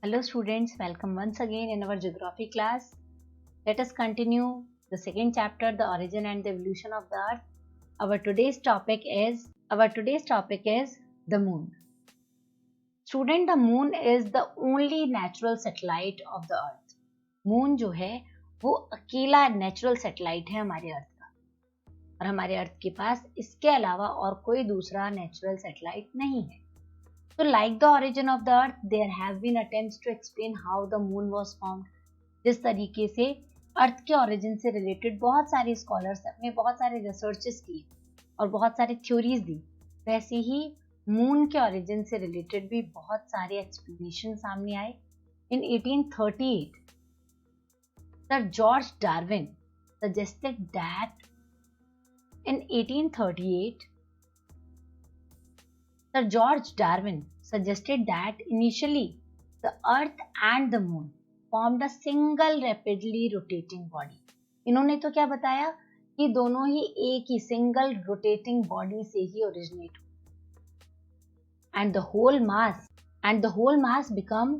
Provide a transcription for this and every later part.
Hello students, welcome once again in our geography class. Let us continue the second chapter, the origin and the evolution of the earth. Our today's topic is the moon. Student, the moon is the only natural satellite of the earth. Moon जो है वो अकेला natural satellite है हमारे अर्थ का, और हमारे अर्थ के पास इसके अलावा और कोई दूसरा नेचुरल सैटेलाइट नहीं है. So like the origin of the earth, there have been attempts to explain how the moon was formed. जिस तरीके से अर्थ के origin से related बहुत सारे scholars अपने बहुत सारे researches किए और बहुत सारे theories दी, वैसे ही moon के origin से related भी बहुत सारे explanation सामने आए. In 1838, Sir George Darwin suggested that in 1838, Sir George Darwin suggested that initially the Earth and the Moon formed a single rapidly rotating body. इन्होंने तो क्या बताया कि दोनों ही एक ही single rotating body से ही originate हुए, and the whole mass become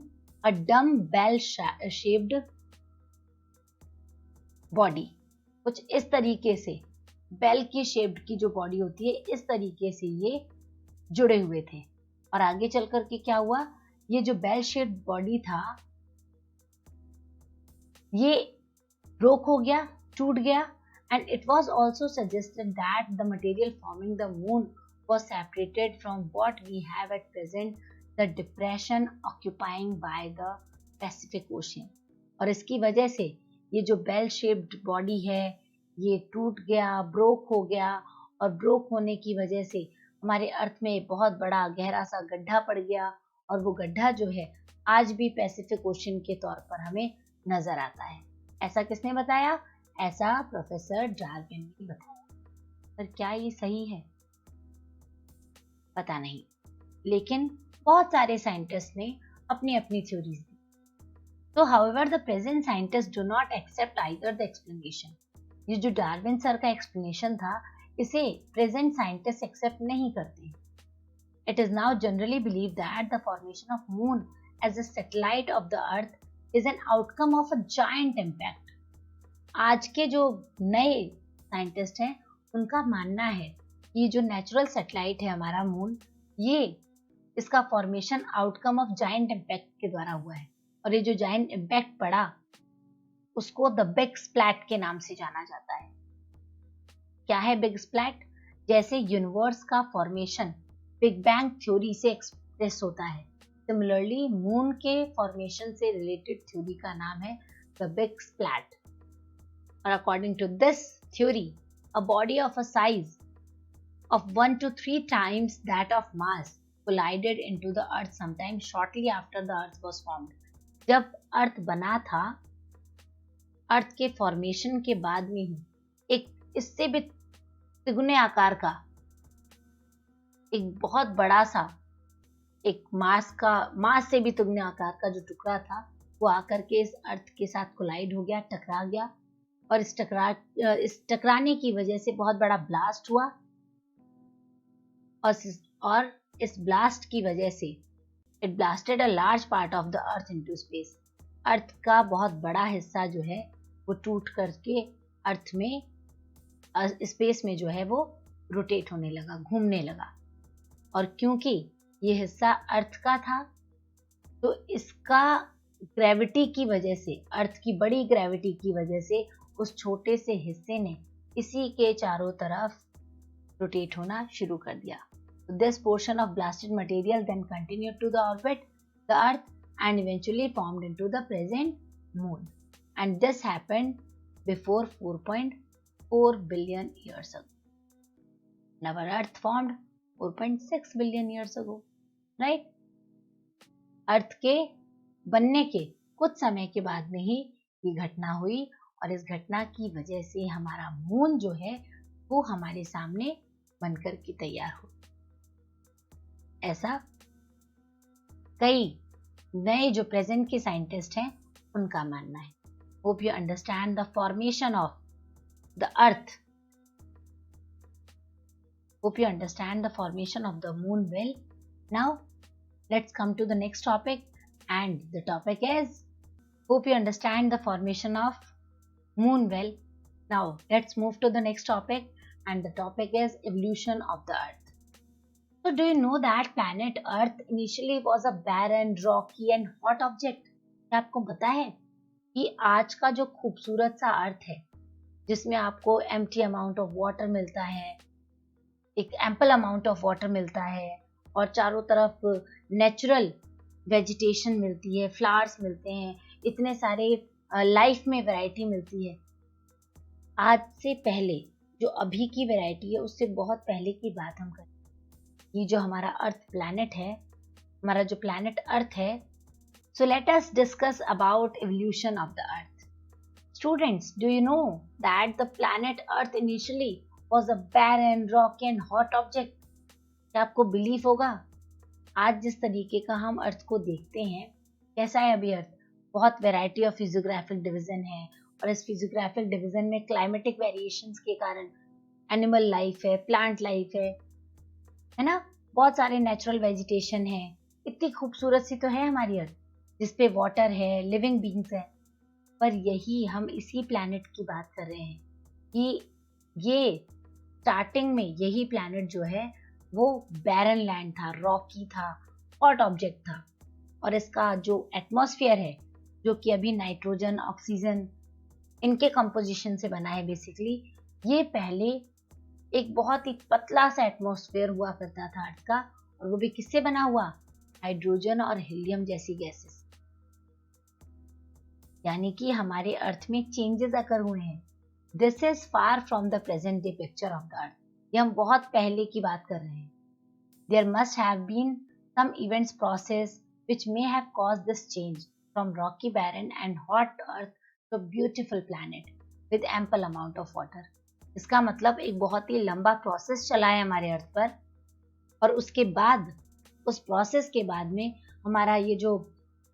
a dumbbell shaped body. कुछ इस तरीके से बेल की शेप्ड की जो बॉडी होती है, इस तरीके से ये जुड़े हुए थे. और आगे चल कर के क्या हुआ, ये जो बेल शेप्ड बॉडी था ये ब्रोक हो गया, टूट गया. And it was also suggested that the material forming the moon was separated from what we have at present the depression occupying by the Pacific Ocean. और इसकी वजह से ये जो बेल शेप्ड बॉडी है ये टूट गया, ब्रोक हो गया, और ब्रोक होने की वजह से हमारे अर्थ में बहुत बड़ा गहरा सा गड्ढा पड़ गया, और वो गड्ढा जो है आज भी पैसिफिक ओशन के तौर पर हमें नजर आता है. ऐसा किसने बताया? ऐसा प्रोफेसर डार्विन ने बताया. पर क्या ये सही है? पता नहीं, लेकिन बहुत सारे साइंटिस्ट ने अपनी अपनी थ्योरीज दी. तो however the present scientist do not accept either the explanation. ये जो डार्विन सर का एक्सप्लेनेशन था इसे प्रेजेंट साइंटिस्ट एक्सेप्ट नहीं करते. It is now generally believe that the formation of moon as a satellite of the earth is an outcome of a giant impact. आज के जो नए साइंटिस्ट हैं उनका मानना है कि ये जो नेचुरल सैटेलाइट है हमारा मून, ये इसका formation outcome of giant impact के द्वारा हुआ है. और ये जो जायंट इम्पैक्ट पड़ा उसको द बिग स्प्लैट के नाम से जाना जाता है. क्या है बिग स्प्लैट? जैसे यूनिवर्स का फॉर्मेशन बिग बैंग थ्योरी से एक्सप्रेस होता है, सिमिलरली मून के फॉर्मेशन से रिलेटेड थ्योरी का नाम है द बिग स्प्लैट. और according to this theory, a body of a size of 1 to 3 times that of mass collided into the earth sometime shortly after the earth was formed. जब अर्थ बना था, अर्थ के formation के बाद में ही एक इससे भी तिगुने आकार का एक बहुत बड़ा सा एक मास से भी तिगुने आकार का जो टुकड़ा था वो आकर के इस अर्थ के साथ कोलाइड हो गया, टकरा गया. और इस टकराने की वजह से बहुत बड़ा ब्लास्ट हुआ, और इस ब्लास्ट की वजह से it blasted a large part of the earth into space. Earth का बहुत बड़ा हिस्सा जो है वो टूट करके अर्थ में स्पेस में जो है वो रोटेट होने लगा, घूमने लगा. और क्योंकि ये हिस्सा अर्थ का था तो इसका ग्रेविटी की वजह से, अर्थ की बड़ी ग्रेविटी की वजह से उस छोटे से हिस्से ने इसी के चारों तरफ रोटेट होना शुरू कर दिया. This portion of blasted material then continued to orbit the earth and eventually formed into the present moon. And this happened before 4.4 billion years ago. And our earth formed 4.6 billion years ago. Right? अर्थ के बनने के कुछ समय के बाद में ही ये घटना हुई, और इस घटना की वजह से हमारा मून जो है वो हमारे सामने बनकर के तैयार हो. ऐसा कई नए जो प्रेजेंट के साइंटिस्ट हैं उनका मानना है. Hope you understand the formation of the earth. Hope you understand the formation of the moon well. Now let's come to the next topic, and the topic is, hope you understand the formation of moon well. Now let's move to the next topic, and the topic is evolution of the earth. So do you know that planet earth initially was a barren, rocky and hot object? क्या आपको पता है कि आज का जो खूबसूरत सा अर्थ है, जिसमें आपको एम्प्टी अमाउंट ऑफ वाटर मिलता है, एक एम्पल अमाउंट ऑफ वाटर मिलता है, और चारों तरफ नेचुरल वेजिटेशन मिलती है, फ्लावर्स मिलते हैं, इतने सारे लाइफ में वैरायटी मिलती है। आज से पहले जो अभी की वैरायटी है उससे बहुत पहले की बात हम करें। ये जो हमारा अर्थ प्लैनेट है, हमारा जो प्लैनेट अर्थ है, so let us discuss about evolution of the earth. Students, do you know that the planet earth initially was a barren, rocky and hot object? क्या आपको बिलीव होगा? आज जिस तरीके का हम अर्थ को देखते हैं, कैसा है अभी अर्थ? बहुत वैरायटी ऑफ फिजियोग्राफिक डिवीजन है, और इस फिजियोग्राफिक डिवीजन में क्लाइमेटिक वेरिएशंस के कारण एनिमल लाइफ है, प्लांट लाइफ है ना, बहुत सारे नेचुरल वेजिटेशन है। इतनी खूबसूरत सी तो है हमारी अर्थ, जिसपे वाटर है, लिविंग बींग्स है। पर यही हम इसी प्लैनेट की बात कर रहे हैं कि ये स्टार्टिंग में यही प्लैनेट जो है वो बैरन लैंड था, रॉकी था, हॉट ऑब्जेक्ट था, और इसका जो एटमॉस्फेयर है, जो कि अभी नाइट्रोजन, ऑक्सीजन, इनके कंपोजिशन से बना है बेसिकली, ये पहले एक बहुत ही पतला सा एटमॉस्फेयर हुआ करता था अर्थ का, और वो भी किससे बना हुआ? हाइड्रोजन और हीलियम जैसी गैसेस। यानी कि हमारे अर्थ में चेंजेस अकर हुए हैं। This is far from the present day picture of the earth. ये हम बहुत पहले की बात कर रहे हैं। There must have been some events process which may have caused this change from rocky, barren and hot earth to a beautiful planet with ample amount of water. इसका मतलब एक बहुत ही लंबा प्रोसेस चला है हमारे अर्थ पर, और उसके बाद, उस प्रोसेस के बाद में हमारा ये जो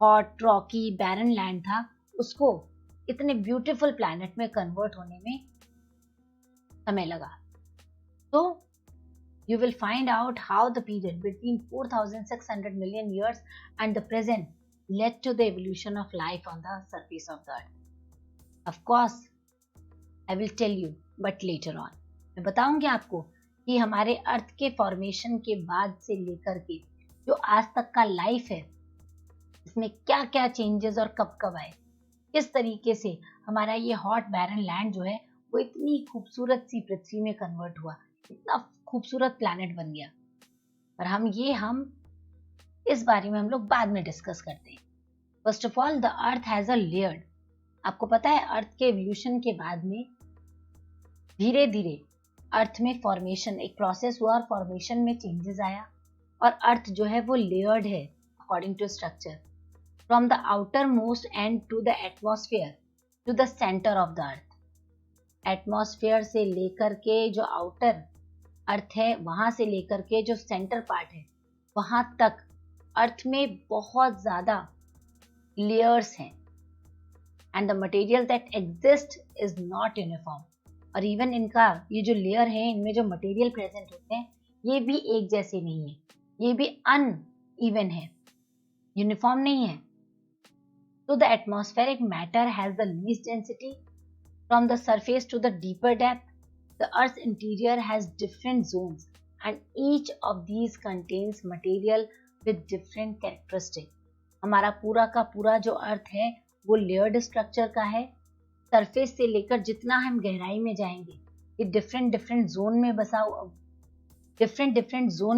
हॉट, रॉकी, बैरन लैंड था, उसको इतने ब्यूटीफुल प्लैनेट में कन्वर्ट होने में समय लगा। तो you will find out how the period between 4,600 million years and the present led to the evolution of life on the surface of the earth. Of course, I will tell you, but later on. मैं बताऊंगी आपको कि हमारे अर्थ के formation के बाद से लेकर के जो आज तक का लाइफ है, इसमें क्या क्या चेंजेस और कब कब आए, किस तरीके से हमारा ये हॉट बैरन लैंड जो है वो इतनी खूबसूरत सी पृथ्वी में कन्वर्ट हुआ, इतना खूबसूरत प्लैनेट बन गया। पर हम इस बारे में हम लोग बाद में डिस्कस करते हैं। First of all, the earth has a layered. आपको पता है अर्थ के एवोल्यूशन के बाद में धीरे धीरे अर्थ में फॉर्मेशन, एक प्रोसेस हुआ, और फॉर्मेशन में चेंजेस आया, और अर्थ जो है वो लेयर्ड है according to structure, from the outermost end to the atmosphere to the centre of the earth. Atmosphere से लेकर के जो आउटर अर्थ है, वहां से लेकर के जो सेंटर पार्ट है, वहां तक अर्थ में बहुत ज्यादा लेयर्स हैं, and the material that exist is not uniform. और इवन इनका ये जो लेयर है, इनमें जो मटेरियल प्रेजेंट होते हैं, ये भी एक जैसे नहीं है, ये भी अनइवन है, यूनिफॉर्म नहीं है। तो the atmospheric matter has the least density from the surface to the deeper depth. The Earth's interior has different zones, and each of these contains material with different characteristics. हमारा पूरा का पूरा जो अर्थ है वो लेयर्ड स्ट्रक्चर का है। Surface से लेकर जितना हम गहराई में जाएंगे, ये डिफरेंट डिफरेंट जोन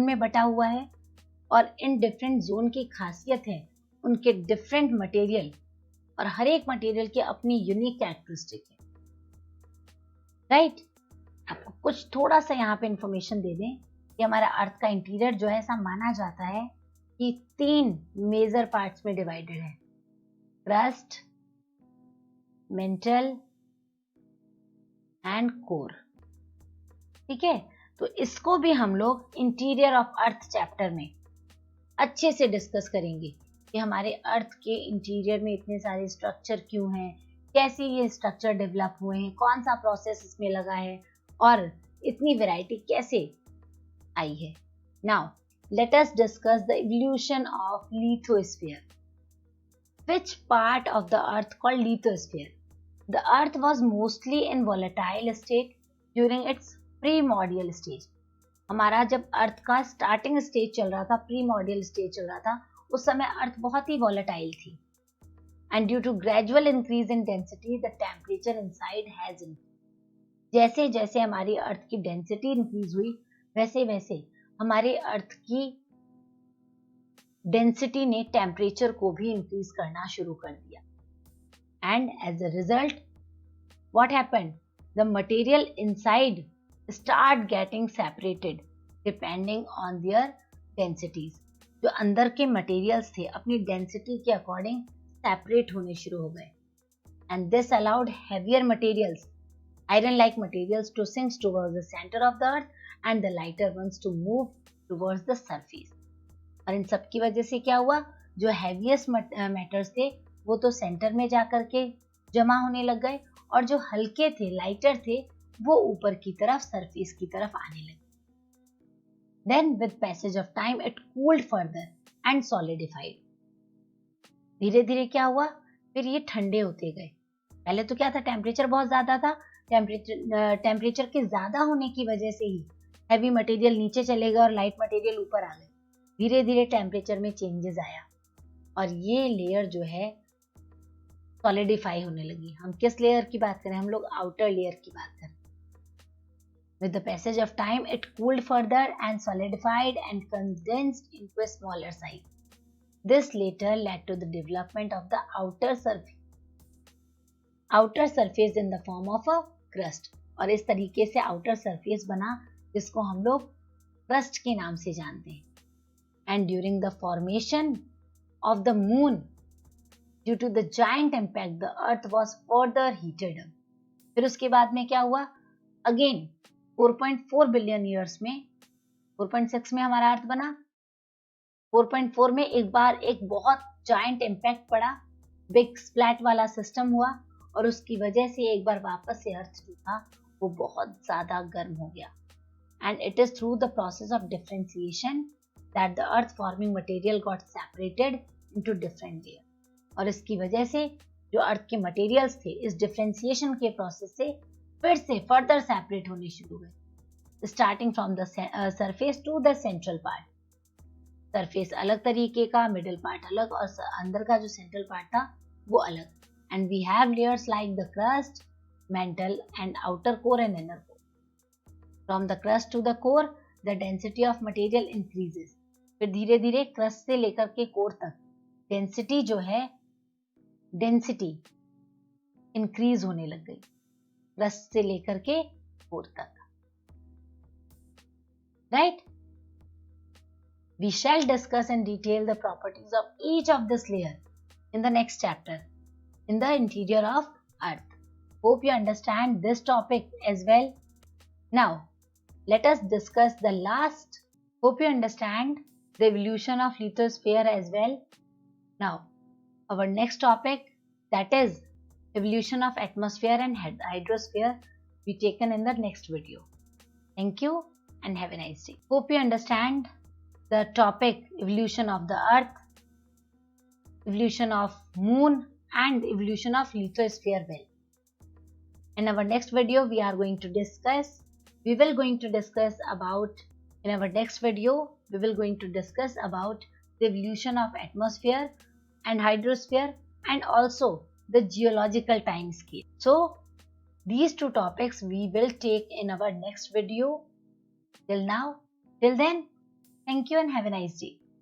में बटा हुआ है, और इन डिफरेंट जोन की खासियत है उनके डिफरेंट मटेरियल, और हर एक मटेरियल की अपनी यूनिक कैरेक्टरिस्टिक है। राइट? आपको कुछ थोड़ा सा यहाँ पे इंफॉर्मेशन दे दें कि हमारा अर्थ का इंटीरियर जो है, ऐसा माना जाता है कि 3 मेजर पार्ट्स में डिवाइडेड है, क्रस्ट, मेंटल एंड कोर। ठीक है, तो इसको भी हम लोग इंटीरियर ऑफ अर्थ चैप्टर में अच्छे से डिस्कस करेंगे कि हमारे अर्थ के इंटीरियर में इतने सारे स्ट्रक्चर क्यों हैं, कैसे ये स्ट्रक्चर डेवलप हुए हैं, कौन सा प्रोसेस इसमें लगा है, और इतनी वैरायटी कैसे आई है। Now let us discuss the evolution of lithosphere. which part of the earth called lithosphere. The earth was mostly in volatile state during its primordial stage. हमारा जब अर्थ का स्टार्टिंग स्टेज चल रहा था, प्रीमॉर्डियल स्टेज चल रहा था, उस समय अर्थ बहुत ही वॉलेटाइल थी. And due to gradual increase in density, the temperature inside has increased. जैसे जैसे हमारी अर्थ की डेंसिटी इंक्रीज हुई, वैसे वैसे हमारे अर्थ की डेंसिटी ने टेम्परेचर को भी इंक्रीज करना शुरू कर दिया. And as a result what happened, the material inside start getting separated depending on their densities. जो अंदर के मटेरियल्स थे अपनी डेंसिटी के अकॉर्डिंग सेपरेट होने शुरू हो गए. And this allowed heavier materials, iron like materials, to sink towards the center of the earth and the lighter ones to move towards the surface. और इन सब की वजह से क्या हुआ, जो हैवीएस्ट मैटर्स थे वो तो सेंटर में जाकर के जमा होने लग गए, और जो हल्के थे, लाइटर थे, वो ऊपर की तरफ, सरफेस की तरफ आने लगे. Then with passage of time it cooled further and solidified. धीरे धीरे क्या हुआ, फिर ये ठंडे होते गए. पहले तो क्या था, टेम्परेचर बहुत ज्यादा था. टेम्परेचर के ज्यादा होने की वजह से ही हैवी मटेरियल नीचे चले गए और लाइट मटेरियल ऊपर आ गए. धीरे धीरे टेम्परेचर में चेंजेस आया और ये लेयर जो है सॉलिडिफाई होने लगी. हम किस लेयर की बात करें, हम लोग आउटर लेयर की बात करें. With the passage of time, it cooled further and solidified and condensed into a smaller size. This later led to the development of the outer surface in the form of a crust. और इस तरीके से outer surface बना जिसको हम लोग crust के नाम से जानते हैं. And during the formation of the moon, due to the giant impact, the earth was further heated up. फिर उसके बाद में क्या हुआ, again 4.4 बिलियन ईयर्स में, 4.6 में हमारा अर्थ बना, 4.4 में एक बार एक बहुत जायंट इम्पैक्ट पड़ा, बिग स्प्लैट वाला सिस्टम हुआ, और उसकी वजह से एक बार वापस से अर्थ जो था वो बहुत ज्यादा गर्म हो गया. And it is through the process of differentiation that the earth forming material got separated into different layer. और इसकी वजह से जो अर्थ के मटेरियल्स थे इस डिफरेंशिएशन के प्रोसेस से फिर से फर्दर सेपरेट होने शुरू हुए, starting from the surface to the central part. Surface अलग तरीके का, मिडिल पार्ट अलग, और अंदर का जो सेंट्रल पार्ट था वो अलग. And we have layers like the crust, mantle and outer core and inner core. From the crust to the core the density of material increases. फिर धीरे धीरे क्रस्ट से लेकर के कोर तक डेंसिटी जो है, डेंसिटी इंक्रीज होने लग गई, क्रस्ट से लेकर के कोर तक. Right? We shall discuss in detail the properties of each of this layer in the next chapter, in the interior of Earth. Hope you understand this topic as well. Now, let us discuss the last. Hope you understand the evolution of lithosphere as well. Now, our next topic, that is evolution of atmosphere and hydrosphere, be taken in the next video. Thank you and have a nice day. Hope you understand the topic evolution of the earth, evolution of moon, and evolution of lithosphere well. In our next video we will going to discuss about the evolution of atmosphere and hydrosphere, and also the geological time scale. So these two topics we will take in our next video. Till then, thank you and have a nice day.